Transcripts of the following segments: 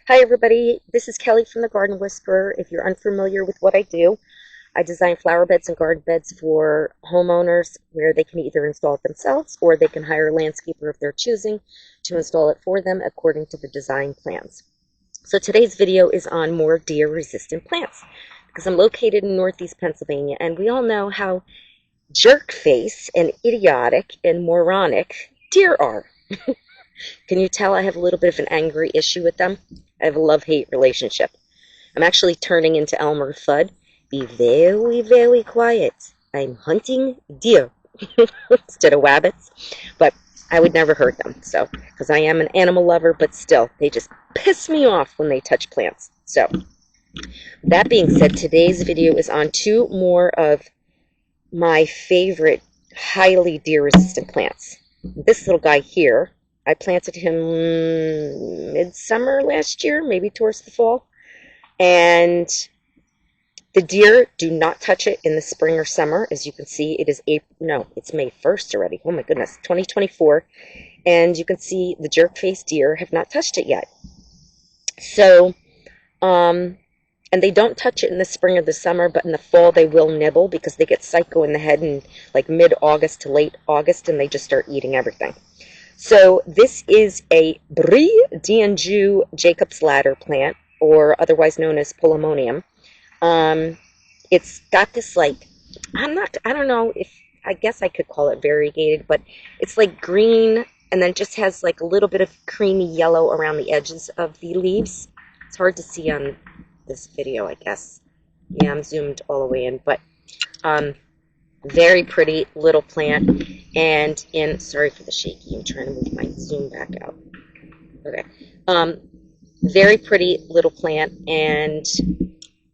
Hi everybody, this is Kelly from the Garden Whisperer. If you're unfamiliar with what I do, I design flower beds and garden beds for homeowners where they can either install it themselves or they can hire a landscaper if they're choosing to install it for them according to the design plans. So today's video is on more deer-resistant plants because I'm located in Northeast Pennsylvania and we all know how jerk-face and idiotic and moronic deer are. Can you tell I have a little bit of an angry issue with them? I have a love-hate relationship. I'm actually turning into Elmer Fudd. Be very, very quiet. I'm hunting deer instead of wabbits. But I would never hurt them, so, because I am an animal lover, but still, they just piss me off when they touch plants. So, that being said, today's video is on two more of my favorite highly deer-resistant plants. This little guy here, I planted him midsummer last year, maybe towards the fall. And the deer do not touch it in the spring or summer. As you can see, it is it's May 1st already. Oh my goodness, 2024. And you can see the jerk-faced deer have not touched it yet. So, and they don't touch it in the spring or the summer, but in the fall they will nibble because they get psycho in the head in like mid-August to late August, and they just start eating everything. So this is a Brie d'Anjou Jacob's Ladder plant, or otherwise known as Polemonium. It's got this like, I don't know if, I guess I could call it variegated, but it's like green and then it just has like a little bit of creamy yellow around the edges of the leaves. It's hard to see on this video, I guess. Yeah, I'm zoomed all the way in, but very pretty little plant. And sorry for the shaky, I'm trying to move my zoom back out. Okay. Very pretty little plant, and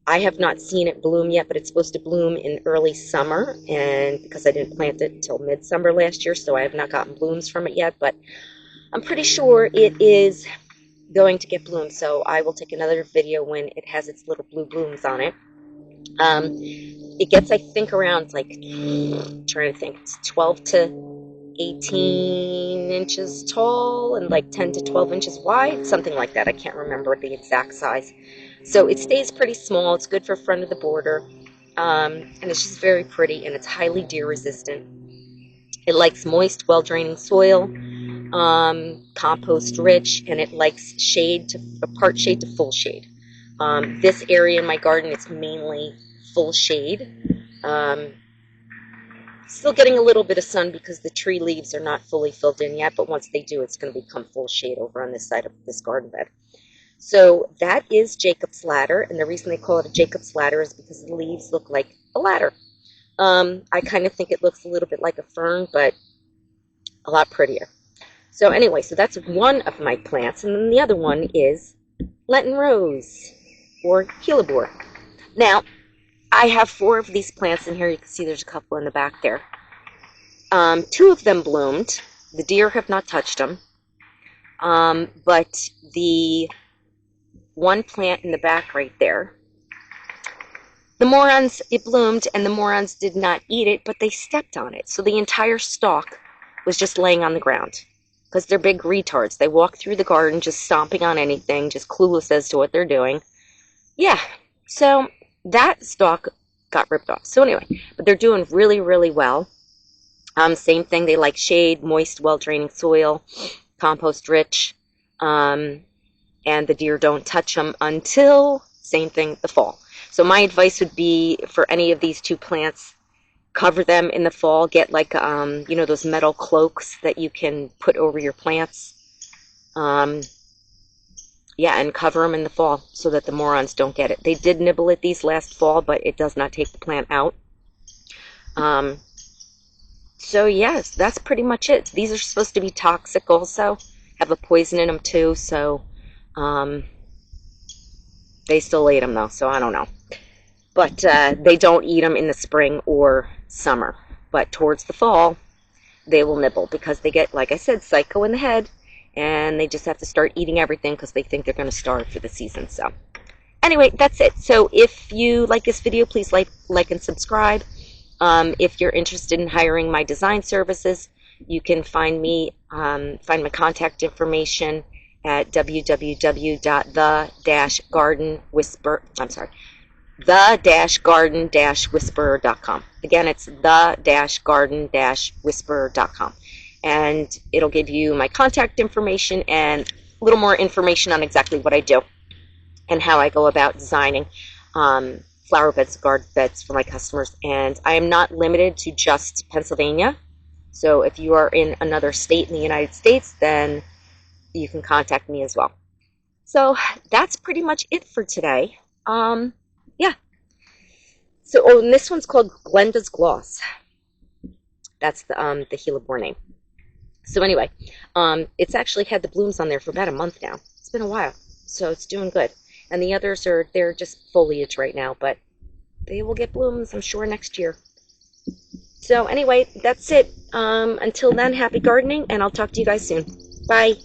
I have not seen it bloom yet, but it's supposed to bloom in early summer, and because I didn't plant it until midsummer last year, so I have not gotten blooms from it yet, but I'm pretty sure it is going to get blooms, so I will take another video when it has its little blue blooms on it. It gets, I think, around, like, I'm trying to think, it's 12 to 18 inches tall and like 10 to 12 inches wide, something like that. I can't remember the exact size. So it stays pretty small. It's good for front of the border. And it's just very pretty, and it's highly deer resistant. It likes moist, well-draining soil, compost rich, and it likes part shade to full shade. This area in my garden, it's mainly full shade. Still getting a little bit of sun because the tree leaves are not fully filled in yet, but once they do, it's going to become full shade over on this side of this garden bed. So that is Jacob's Ladder, and the reason they call it a Jacob's Ladder is because the leaves look like a ladder. I kind of think it looks a little bit like a fern, but a lot prettier. So anyway, so that's one of my plants, and then the other one is Lenten Rose, or Hellebore. Now, I have 4 of these plants in here. You can see there's a couple in the back there. 2 of them bloomed. The deer have not touched them. But the one plant in the back right there, the morons, it bloomed and the morons did not eat it, but they stepped on it. So the entire stalk was just laying on the ground. Because they're big retards. They walk through the garden just stomping on anything, just clueless as to what they're doing. Yeah, so that stalk got ripped off. So anyway, but they're doing really, really well. Same thing, they like shade, moist, well-draining soil, compost rich, and the deer don't touch them until, same thing, the fall. So my advice would be for any of these 2 plants, cover them in the fall. Get like, those metal cloaks that you can put over your plants. Yeah, and cover them in the fall so that the morons don't get it. They did nibble at these last fall, but it does not take the plant out. So yes, that's pretty much it. These are supposed to be toxic also. Have a poison in them too, so they still ate them though, so I don't know. But they don't eat them in the spring or summer. But towards the fall, they will nibble because they get, like I said, psycho in the head. And they just have to start eating everything because they think they're going to starve for the season. So anyway, that's it. So if you like this video, please like and subscribe. If you're interested in hiring my design services, you can find me, find my contact information at the-garden-whisperer.com. Again, it's the-garden-whisperer.com. And it'll give you my contact information and a little more information on exactly what I do and how I go about designing flower beds, garden beds for my customers. And I am not limited to just Pennsylvania. So if you are in another state in the United States, then you can contact me as well. So that's pretty much it for today. Yeah. So, and this one's called Glenda's Gloss. That's the Helibor name. So anyway, it's actually had the blooms on there for about a month now. It's been a while, so it's doing good. And the others they're just foliage right now, but they will get blooms, I'm sure, next year. So anyway, that's it. Until then, happy gardening, and I'll talk to you guys soon. Bye.